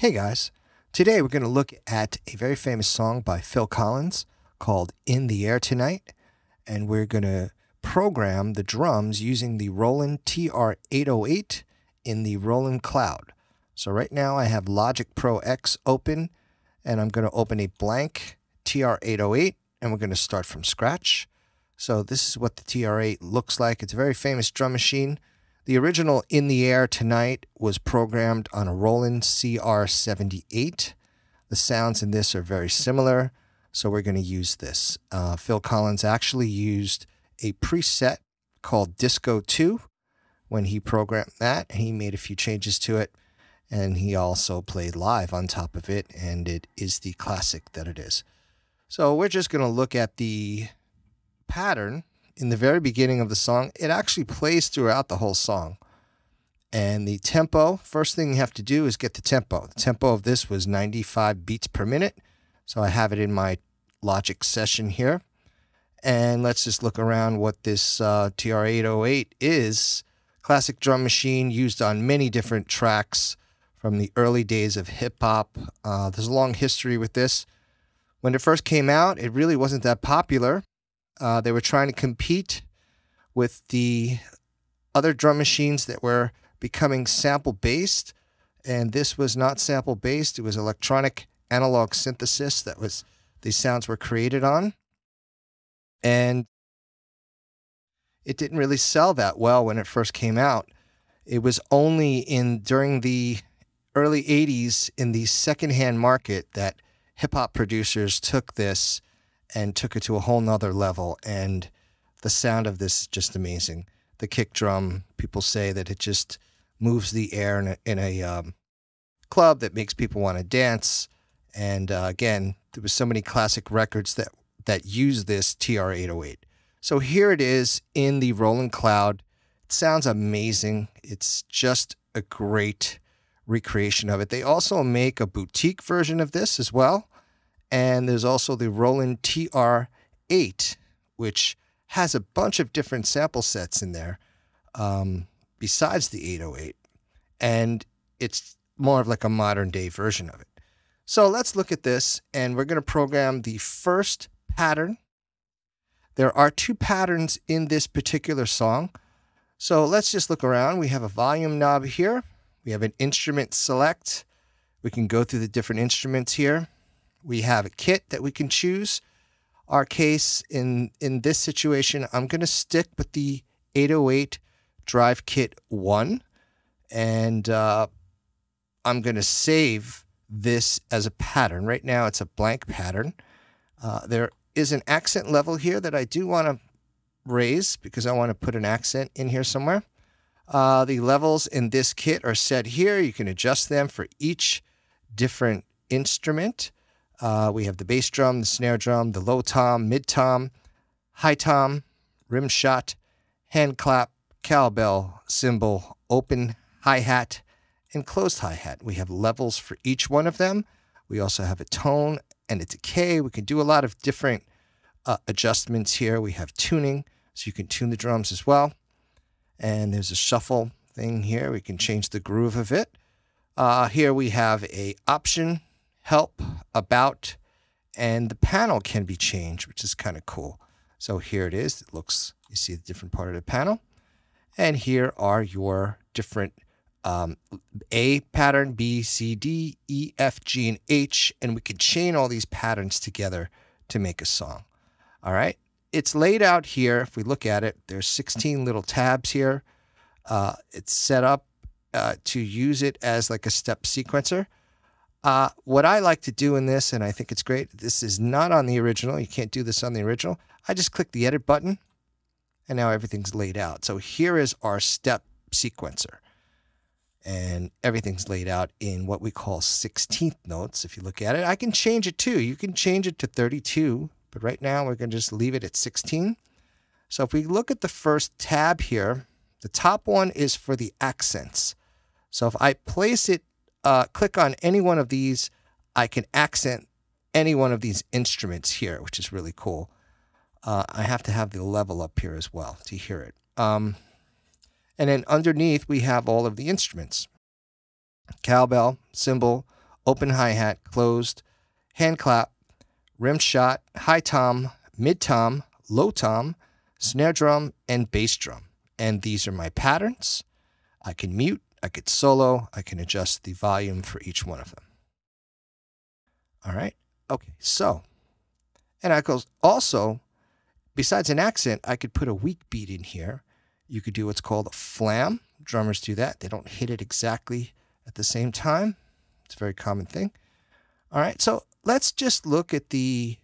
Hey guys, today we're going to look at a very famous song by Phil Collins called In the Air Tonight, and we're going to program the drums using the Roland TR808 in the Roland Cloud. So right now I have Logic Pro X open, and I'm going to open a blank TR808, and we're going to start from scratch. So this is what the TR8 looks like. It's a very famous drum machine. The original In the Air Tonight was programmed on a Roland CR78. The sounds in this are very similar, so we're going to use this. Phil Collins actually used a preset called Disco 2 when he programmed that, and he made a few changes to it, and he also played live on top of it, and it is the classic that it is. So we're just going to look at the pattern. In the very beginning of the song, it actually plays throughout the whole song. And the tempo, first thing you have to do is get the tempo. The tempo of this was 95 beats per minute. So I have it in my Logic session here. And let's just look around what this TR808 is. Classic drum machine used on many different tracks from the early days of hip-hop. There's a long history with this. When it first came out, it really wasn't that popular. They were trying to compete with the other drum machines that were becoming sample-based, and this was not sample-based. It was electronic analog synthesis that was these sounds were created on, and it didn't really sell that well when it first came out. It was only during the early 80s in the secondhand market that hip-hop producers took this and took it to a whole nother level, and the sound of this is just amazing. The kick drum, people say that it just moves the air in a club that makes people want to dance, and again, there was so many classic records that use this TR808. So here it is in the Roland Cloud. It sounds amazing. It's just a great recreation of it. They also make a boutique version of this as well. And there's also the Roland TR8, which has a bunch of different sample sets in there besides the 808. And it's more of like a modern day version of it. So let's look at this, and we're going to program the first pattern. There are two patterns in this particular song. So let's just look around. We have a volume knob here. We have an instrument select. We can go through the different instruments here. We have a kit that we can choose. Our case in this situation, I'm going to stick with the 808 Drive Kit 1. And I'm going to save this as a pattern. Right now it's a blank pattern. There is an accent level here that I do want to raise because I want to put an accent in here somewhere. The levels in this kit are set here. You can adjust them for each different instrument. We have the bass drum, the snare drum, the low tom, mid tom, high tom, rim shot, hand clap, cowbell, cymbal, open hi-hat, and closed hi-hat. We have levels for each one of them. We also have a tone and a decay. We can do a lot of different adjustments here. We have tuning, so you can tune the drums as well. And there's a shuffle thing here. We can change the groove of it. Here we have a option, help, about, and the panel can be changed, which is kind of cool. So here it is. It looks, you see the different part of the panel. And here are your different A pattern, B, C, D, E, F, G, and H, and we can chain all these patterns together to make a song. All right. It's laid out here. If we look at it, there's 16 little tabs here. It's set up to use it as like a step sequencer. What I like to do in this, and I think it's great, this is not on the original. You can't do this on the original. I just click the edit button, and now everything's laid out. So here is our step sequencer. And everything's laid out in what we call 16th notes. If you look at it, I can change it too. You can change it to 32, but right now we're going to just leave it at 16. So if we look at the first tab here, the top one is for the accents. So if I place it, click on any one of these, I can accent any one of these instruments here, which is really cool. I have to have the level up here as well to hear it. And then underneath, we have all of the instruments. Cowbell, cymbal, open hi-hat, closed, hand clap, rim shot, high tom, mid tom, low tom, snare drum, and bass drum. And these are my patterns. I can mute, I could solo, I can adjust the volume for each one of them. All right, okay, so, and I could also, besides an accent, I could put a weak beat in here. You could do what's called a flam. Drummers do that. They don't hit it exactly at the same time. It's a very common thing. All right, so let's just look at the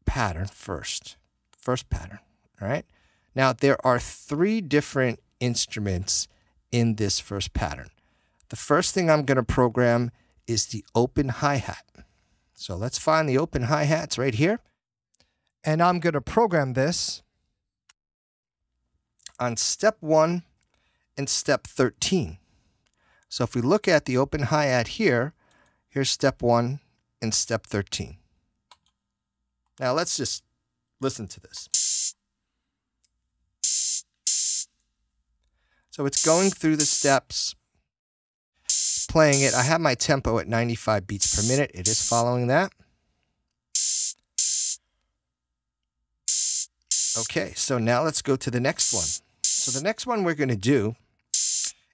pattern first. First pattern, all right? Now, there are 3 different instruments in this first pattern. The first thing I'm going to program is the open hi-hat. So let's find the open hi-hats right here. And I'm going to program this on step 1 and step 13. So if we look at the open hi-hat here, here's step 1 and step 13. Now let's just listen to this. So it's going through the steps, playing it. I have my tempo at 95 beats per minute. It is following that. Okay, so now let's go to the next one. So the next one we're going to do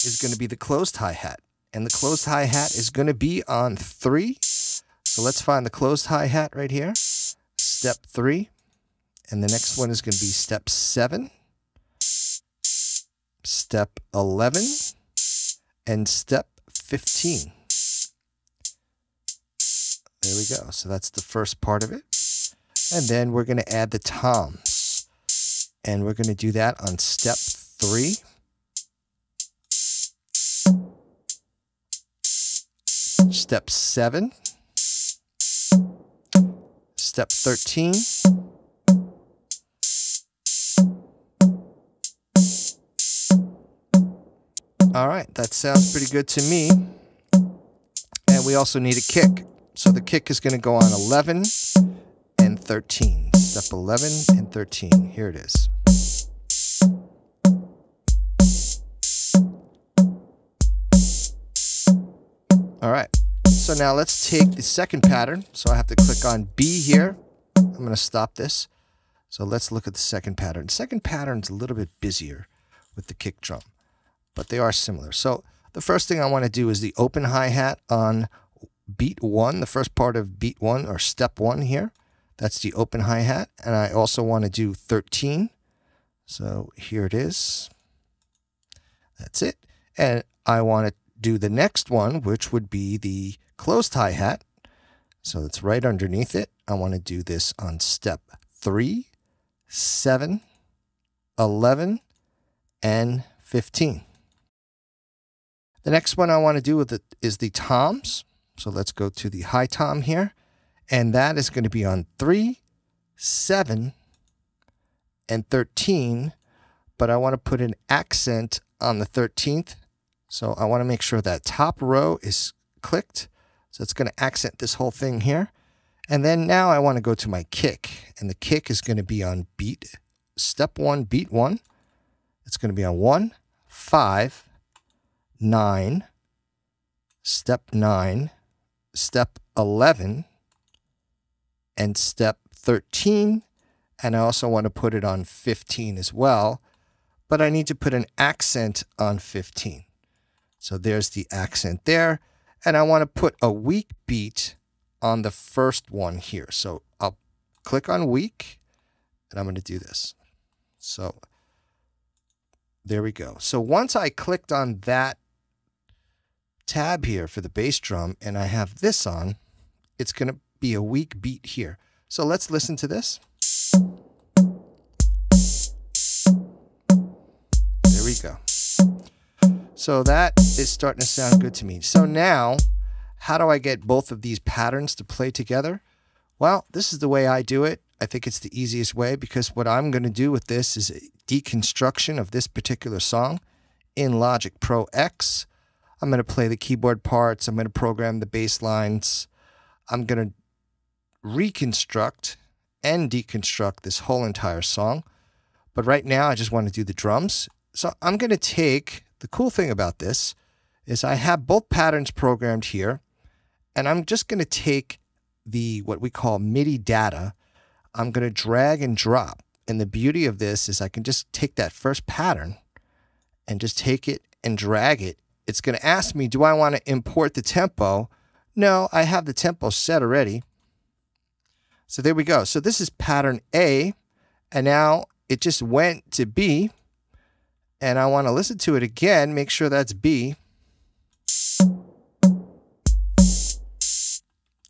is going to be the closed hi-hat. And the closed hi-hat is going to be on 3. So let's find the closed hi-hat right here. Step 3. And the next one is going to be step 7. Step 11. And step 15. There we go. So that's the first part of it. And then we're going to add the toms. And we're going to do that on step 3. Step 7. Step 13. All right, that sounds pretty good to me. And we also need a kick. So the kick is going to go on 11 and 13. Step 11 and 13. Here it is. All right, so now let's take the second pattern. So I have to click on B here. I'm going to stop this. So let's look at the second pattern. The second pattern is a little bit busier with the kick drum, but they are similar. So the first thing I want to do is the open hi-hat on beat 1, the first part of beat 1 or step 1 here. That's the open hi-hat. And I also want to do 13. So here it is. That's it. And I want to do the next one, which would be the closed hi-hat. So it's right underneath it. I want to do this on step 3, 7, 11, and 15. The next one I want to do with it is the toms. So let's go to the high tom here. And that is going to be on 3, 7, and 13. But I want to put an accent on the 13th. So I want to make sure that top row is clicked. So it's going to accent this whole thing here. And then now I want to go to my kick. And the kick is going to be on beat, step 1, beat 1. It's going to be on 1, 5, 9, step 9, step 11, and step 13. And I also want to put it on 15 as well. But I need to put an accent on 15. So there's the accent there. And I want to put a weak beat on the first one here. So I'll click on weak, and I'm going to do this. So there we go. So once I clicked on that tab here for the bass drum, and I have this on, it's going to be a weak beat here. So let's listen to this. There we go. So that is starting to sound good to me. So now, how do I get both of these patterns to play together? Well, this is the way I do it. I think it's the easiest way because what I'm going to do with this is a deconstruction of this particular song in Logic Pro X. I'm going to play the keyboard parts. I'm going to program the bass lines. I'm going to reconstruct and deconstruct this whole entire song. But right now, I just want to do the drums. So I'm going to take, the cool thing about this is I have both patterns programmed here. And I'm just going to take the what we call Midi data. I'm going to drag and drop. And the beauty of this is I can just take that first pattern and just take it and drag it. It's going to ask me, do I want to import the tempo? No, I have the tempo set already. So there we go. So this is pattern A, and now it just went to B, and I want to listen to it again, make sure that's B.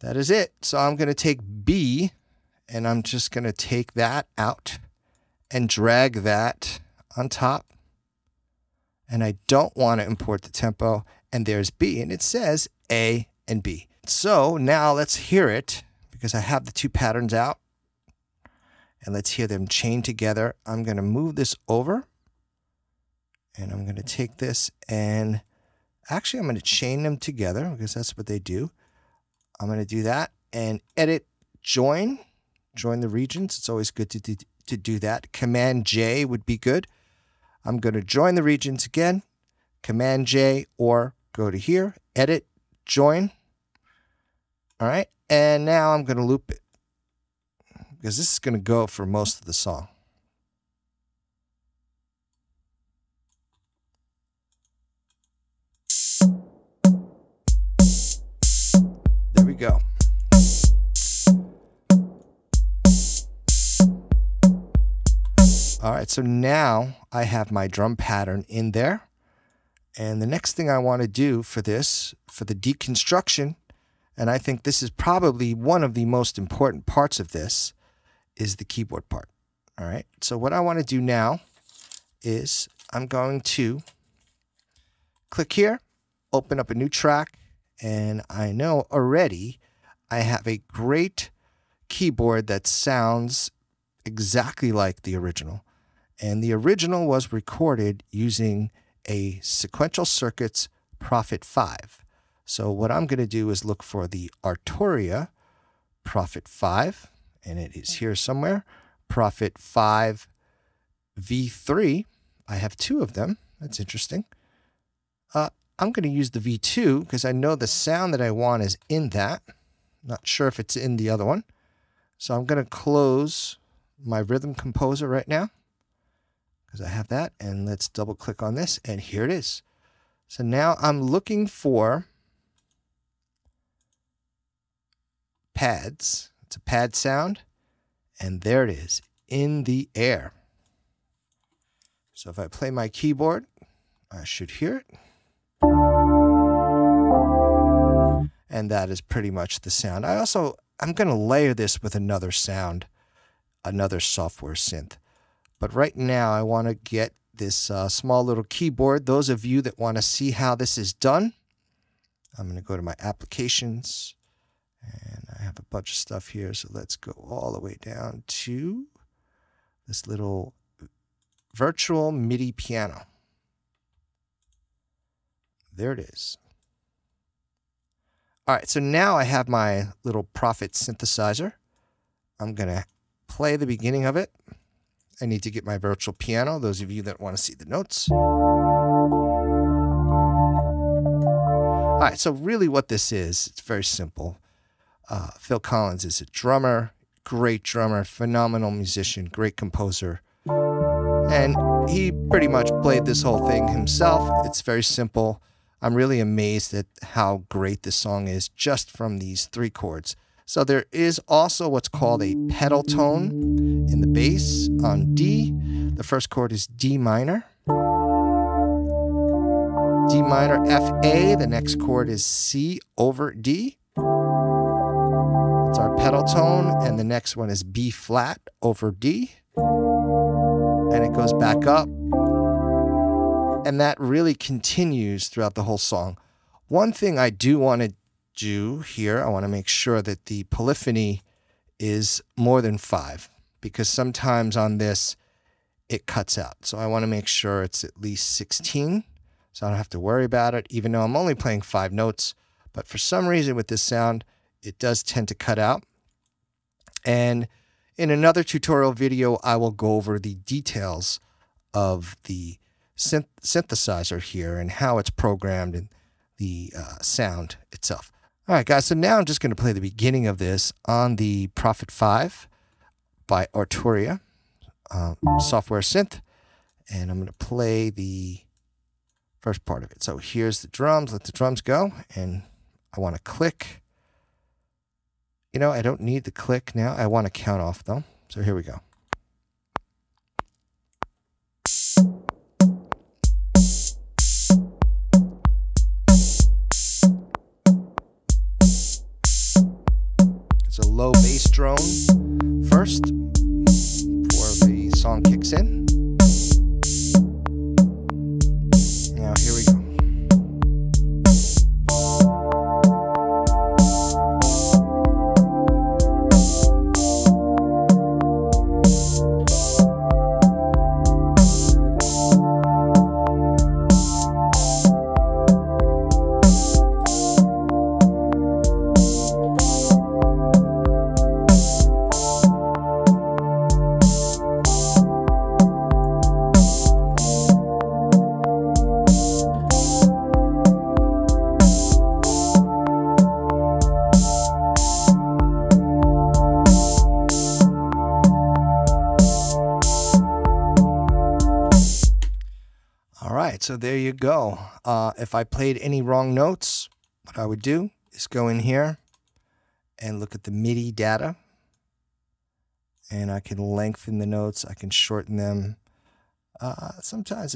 That is it. So I'm going to take B, and I'm just going to take that out and drag that on top. And I don't want to import the tempo, and there's B, and it says A and B. So now let's hear it, because I have the two patterns out, and let's hear them chain together. I'm going to move this over, and I'm going to take this, and actually I'm going to chain them together, because that's what they do. I'm going to do that, and edit, join the regions. It's always good to do that. Command J would be good. I'm going to join the regions again, Command J, or go to here, edit, join. All right, and now I'm going to loop it, because this is going to go for most of the song. There we go. All right, so now I have my drum pattern in there. And the next thing I want to do for this, for the deconstruction, and I think this is probably one of the most important parts of this, is the keyboard part. All right, so what I want to do now is I'm going to click here, open up a new track, and I know already I have a great keyboard that sounds exactly like the original. And the original was recorded using a Sequential Circuits Prophet 5. So what I'm going to do is look for the Arturia Prophet 5, and it is here somewhere. Prophet 5 V3. I have two of them. That's interesting. I'm going to use the V2 because I know the sound that I want is in that. Not sure if it's in the other one. So I'm going to close my Rhythm Composer right now, because I have that, and let's double click on this, and here it is. So now I'm looking for pads. It's a pad sound, and there it is, In the Air. So if I play my keyboard, I should hear it. And that is pretty much the sound. I'm going to layer this with another sound, another software synth. But right now, I want to get this small little keyboard. Those of you that want to see how this is done, I'm going to go to my applications, and I have a bunch of stuff here. So let's go all the way down to this little virtual MIDI piano. There it is. All right, so now I have my little Prophet synthesizer. I'm going to play the beginning of it. I need to get my virtual piano, those of you that want to see the notes. All right, so really what this is, it's very simple. Phil Collins is a drummer, great drummer, phenomenal musician, great composer. And he pretty much played this whole thing himself. It's very simple. I'm really amazed at how great this song is just from these three chords. So there is also what's called a pedal tone in the bass on D. The first chord is D minor. D minor, F, A. The next chord is C over D. That's our pedal tone. And the next one is B flat over D. And it goes back up. And that really continues throughout the whole song. One thing I do want to do here, I want to make sure that the polyphony is more than 5, because sometimes on this it cuts out. So I want to make sure it's at least 16, so I don't have to worry about it, even though I'm only playing 5 notes. But for some reason with this sound, it does tend to cut out. And in another tutorial video, I will go over the details of the synthesizer here and how it's programmed and the sound itself. All right, guys, so now I'm just going to play the beginning of this on the Prophet 5 by Arturia, software synth, and I'm going to play the first part of it. So here's the drums, let the drums go, and I want to click. You know, I don't need the click now. I want to count off, though. So here we go. It's a low bass drone first before the song kicks in. Now here we go. So there you go. If I played any wrong notes, what I would do is go in here and look at the Midi data. And I can lengthen the notes. I can shorten them. Sometimes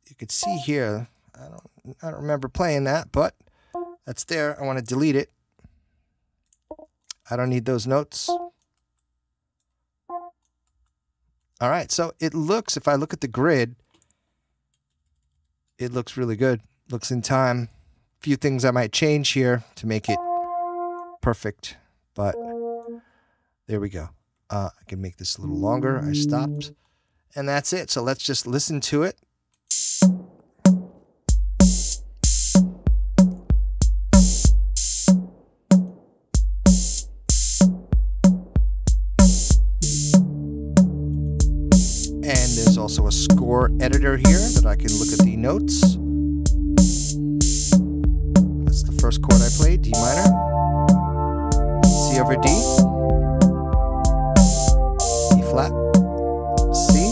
you could see here. I don't remember playing that, but that's there. I want to delete it. I don't need those notes. All right. So it looks, if I look at the grid, it looks really good. Looks in time. A few things I might change here to make it perfect, but there we go. I can make this a little longer. I stopped, and that's it. So let's just listen to it. And there's also a score editor here that I can look at the notes. That's the first chord I played, D minor, C over D, E flat, C,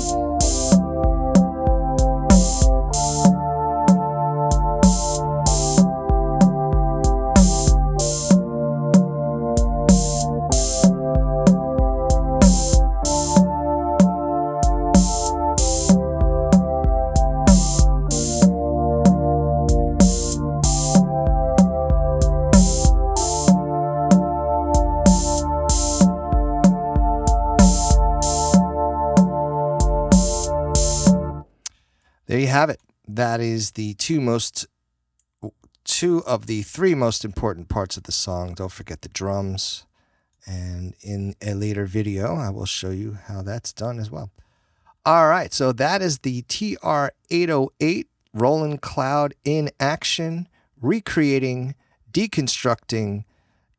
there you have it. That is the two of the three most important parts of the song. Don't forget the drums. And in a later video, I will show you how that's done as well. All right, so that is the TR808 Roland Cloud in action, recreating, deconstructing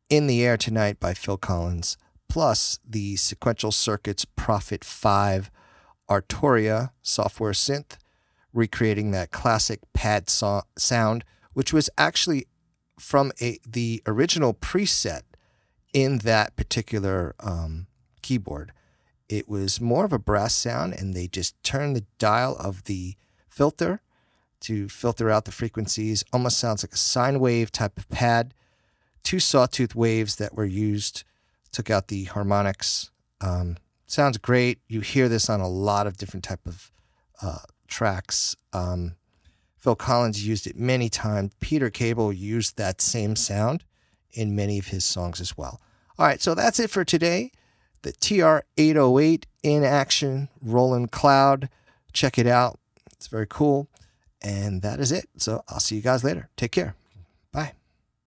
In the Air Tonight by Phil Collins, plus the Sequential Circuits Prophet 5 Arturia software synth, recreating that classic pad sound, which was actually from the original preset in that particular keyboard. It was more of a brass sound, and they just turned the dial of the filter to filter out the frequencies. Almost sounds like a sine wave type of pad. Two sawtooth waves that were used, took out the harmonics. Sounds great. You hear this on a lot of different type of tracks. Phil Collins used it many times. Peter Cable used that same sound in many of his songs as well. All right, so that's it for today. The TR808 in action, Roland Cloud. Check it out. It's very cool. And that is it. So I'll see you guys later. Take care.